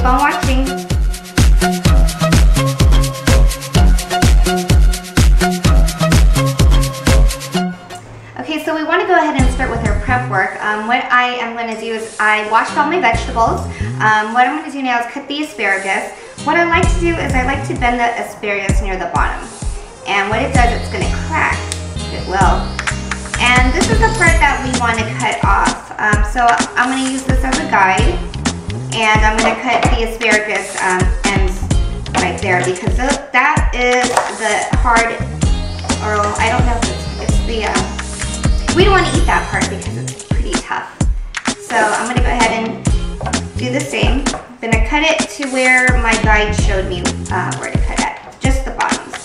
Keep on watching. Okay, so we want to go ahead and start with our prep work. What I am going to do is I washed all my vegetables. What I'm going to do now is cut the asparagus. What I like to do is I like to bend the asparagus near the bottom. And what it does, it's going to crack. It will. And this is the part that we want to cut off. So I'm going to use this as a guide. And I'm going to cut the asparagus ends right there because that is the hard, or I don't know if it's the, we don't want to eat that part because it's pretty tough. So I'm going to go ahead and do the same. I'm going to cut it to where my guide showed me where to cut at, just the bottoms.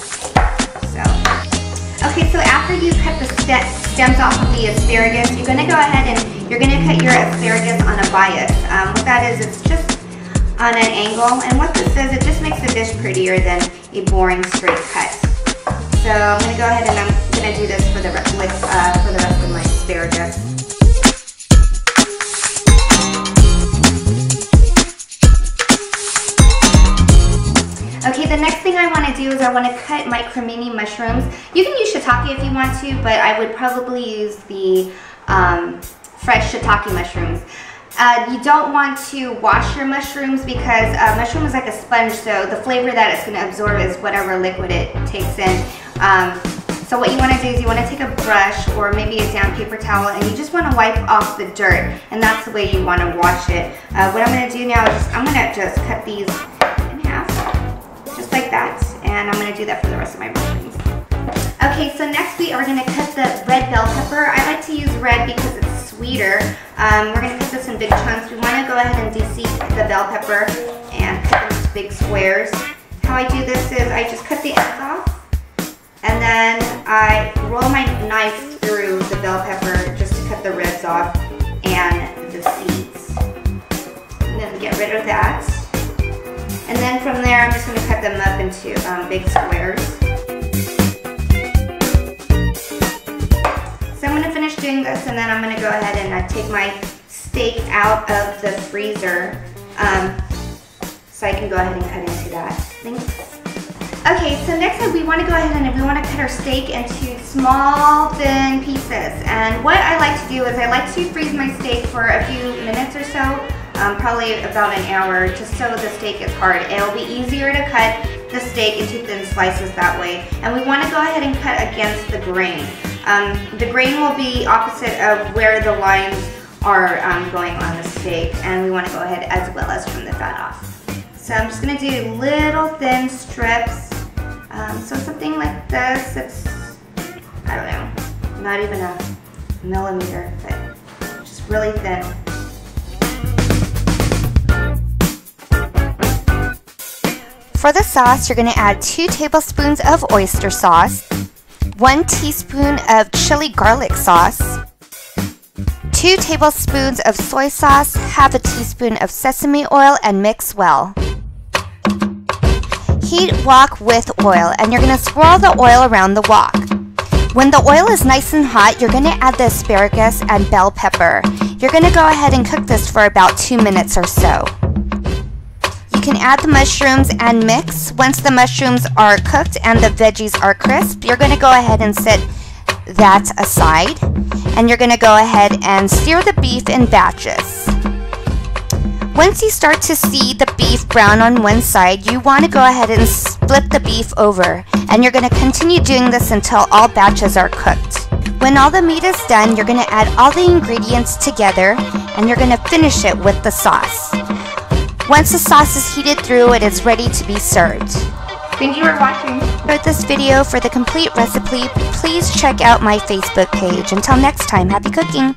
So, okay, so after you cut the stems off of the asparagus, you're going to go ahead and you're going to cut your asparagus on a bias. What that is, it's just on an angle, and what this does, it just makes the dish prettier than a boring straight cut. So I'm going to go ahead and I'm going to do this for the rest of my asparagus. Okay, the next thing I want to do is I want to cut my cremini mushrooms. You can use shiitake if you want to, but I would probably use the fresh shiitake mushrooms. You don't want to wash your mushrooms because mushroom is like a sponge, so the flavor that it's going to absorb is whatever liquid it takes in. So what you want to do is you want to take a brush or maybe a damp paper towel and you just want to wipe off the dirt, and that's the way you want to wash it. What I'm going to do now is I'm going to just cut these in half, just like that, and I'm going to do that for the rest of my mushrooms. Okay, so next we are going to cut the red bell pepper. I like to use red because it's sweeter. We're going to cut this in big chunks. We want to go ahead and de-seed the bell pepper and cut them into big squares. How I do this is I just cut the ends off, and then I roll my knife through the bell pepper just to cut the ribs off and the seeds. And then get rid of that. And then from there, I'm just going to cut them up into big squares. So I'm going to finish doing this, and then I'm going to go ahead and take my steak out of the freezer so I can go ahead and cut into that. Thanks. Okay, so next we want to go ahead and we want to cut our steak into small, thin pieces. And what I like to do is I like to freeze my steak for a few minutes or so, probably about an hour, just so the steak is hard. It'll be easier to cut the steak into thin slices that way. And we want to go ahead and cut against the grain. The grain will be opposite of where the lines are going on the steak, and we want to go ahead as well as trim the fat off. So I'm just going to do little thin strips. So something like this, it's, I don't know, not even a millimeter, but just really thin. For the sauce, you're going to add 2 tablespoons of oyster sauce, 1 teaspoon of chili garlic sauce, 2 tablespoons of soy sauce, half a teaspoon of sesame oil, and mix well. Heat wok with oil, and you're going to swirl the oil around the wok. When the oil is nice and hot, you're going to add the asparagus and bell pepper. You're going to go ahead and cook this for about 2 minutes or so. You can add the mushrooms and mix. Once the mushrooms are cooked and the veggies are crisp, you're going to go ahead and set that aside. And you're going to go ahead and sear the beef in batches. Once you start to see the beef brown on one side, you want to go ahead and split the beef over. And you're going to continue doing this until all batches are cooked. When all the meat is done, you're going to add all the ingredients together and you're going to finish it with the sauce. Once the sauce is heated through, it is ready to be served. Thank you for watching. For this video, for the complete recipe, please check out my Facebook page. Until next time, happy cooking!